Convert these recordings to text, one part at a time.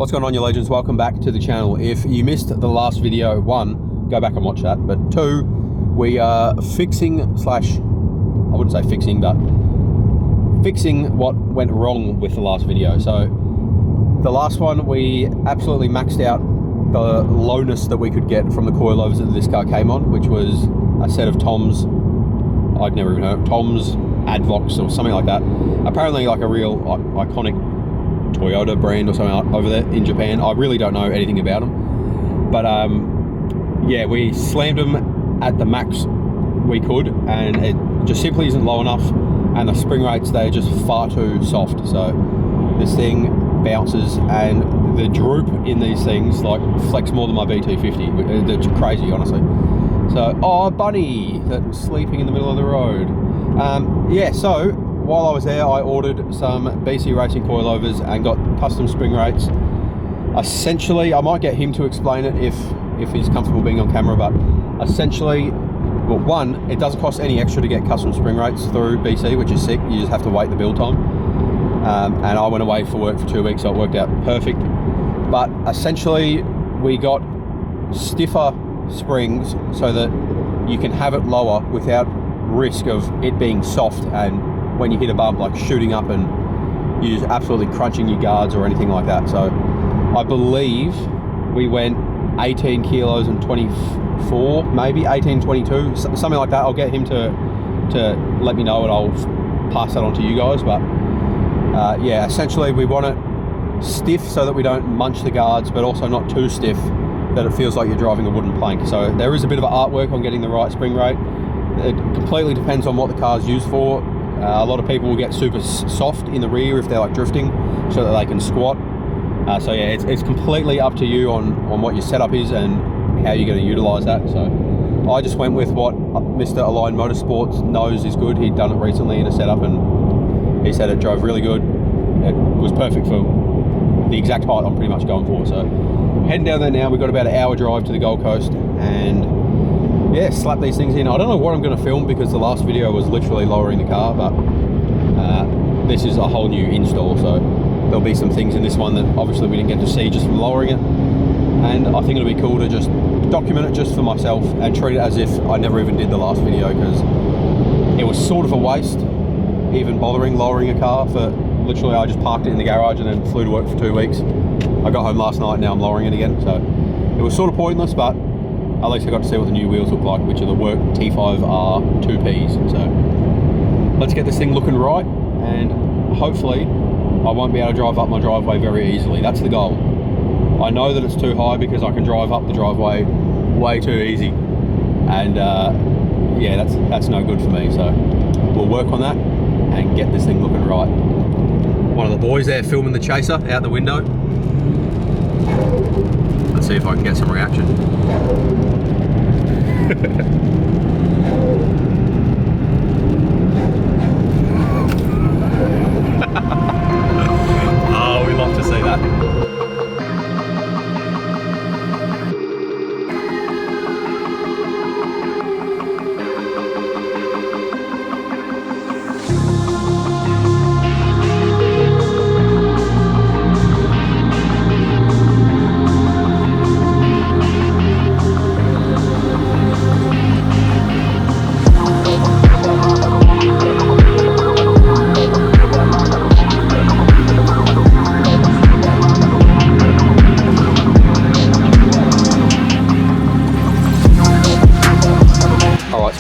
What's going on, you legends? Welcome back to the channel. If you missed the last video, one, go back and watch that, but two, we are fixing slash, I wouldn't say fixing, but fixing what went wrong with the last video. So the last one, we absolutely maxed out the lowness that we could get from the coilovers that this car came on, which was a set of Tom's, I'd never even heard of, Tom's Advox or something like that. Apparently like a real iconic Toyota brand or something over there in Japan. I really don't know anything about them, but yeah, we slammed them at the max we could, and it just simply isn't low enough, and the spring rates, they're just far too soft. So this thing bounces, and the droop in these things like flex more than my BT50. It's crazy, honestly. So, oh, bunny that was sleeping in the middle of the road. Yeah, so while I was there, I ordered some BC Racing coilovers and got custom spring rates. Essentially, I might get him to explain it if he's comfortable being on camera, but essentially, well, one, it doesn't cost any extra to get custom spring rates through BC, which is sick. You just have to wait the build time. And I went away for work for 2 weeks, so it worked out perfect. But essentially, we got stiffer springs so that you can have it lower without risk of it being soft, and when you hit a bump, like shooting up and you just absolutely crunching your guards or anything like that. So I believe we went 18 kilos and 24, maybe 18, 22, something like that. I'll get him to let me know, and I'll pass that on to you guys. But yeah, essentially we want it stiff so that we don't munch the guards, but also not too stiff that it feels like you're driving a wooden plank. So there is a bit of artwork on getting the right spring rate. It completely depends on what the car's used for. A lot of people will get super soft in the rear if they're like drifting, so that they can squat. So yeah, it's completely up to you on what your setup is and how you're going to utilize that. So I just went with what Mr. Align Motorsports knows is good. He'd done it recently in a setup, and he said it drove really good. It was perfect for the exact height I'm pretty much going for. So heading down there now. We've got about an hour drive to the Gold Coast, and yeah, slap these things in. I don't know what I'm going to film because the last video was literally lowering the car, but this is a whole new install, so there'll be some things in this one that obviously we didn't get to see just from lowering it, and I think it'll be cool to just document it just for myself and treat it as if I never even did the last video, because it was sort of a waste even bothering lowering a car. For literally, I just parked it in the garage and then flew to work for 2 weeks. I got home last night, now I'm lowering it again, so it was sort of pointless, but at least I got to see what the new wheels look like, which are the Work T5R 2Ps. So let's get this thing looking right, and hopefully I won't be able to drive up my driveway very easily. That's the goal. I know that it's too high because I can drive up the driveway way too easy, and yeah, that's no good for me. So we'll work on that and get this thing looking right. One of the boys there filming the chaser out the window. Let's see if I can get some reaction. Oh, we love to see that.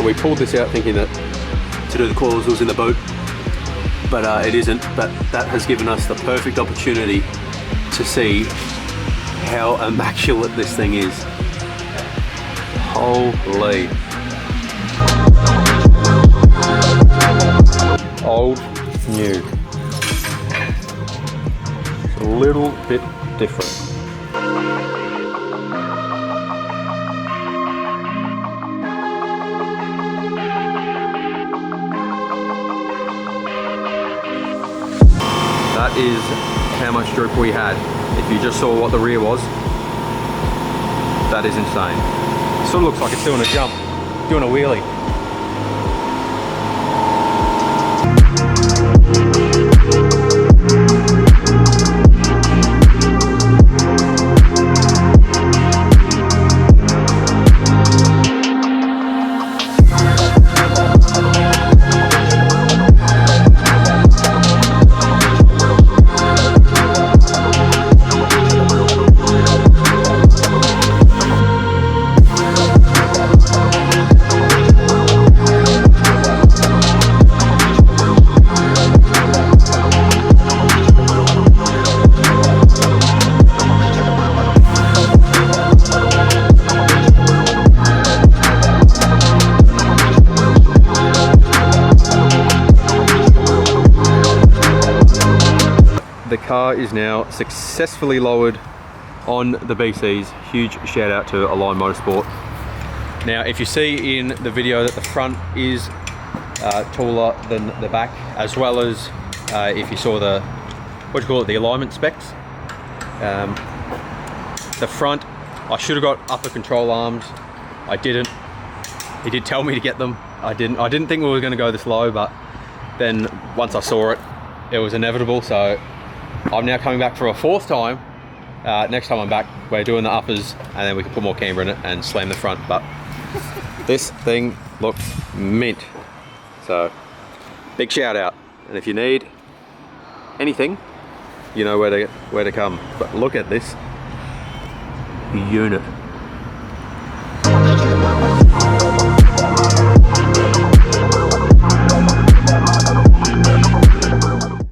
We pulled this out thinking that to do the coils was in the boot, but it isn't. But that has given us the perfect opportunity to see how immaculate this thing is. Holy. Old, new. It's a little bit different. That is how much droop we had. If you just saw what the rear was, that is insane. It sort of looks like it's doing a jump, doing a wheelie. car is now successfully lowered on the BCs. Huge shout out to Align Motorsport. Now, if you see in the video that the front is taller than the back, as well as if you saw the, what do you call it, the alignment specs. The front, I should have got upper control arms. I didn't. He did tell me to get them. I didn't think we were going to go this low, but then once I saw it, it was inevitable. So I'm now coming back for a 4th time. Next time I'm back, we're doing the uppers, and then we can put more camber in it and slam the front. But this thing looks mint. So big shout out. And if you need anything, you know where to come. But look at this unit.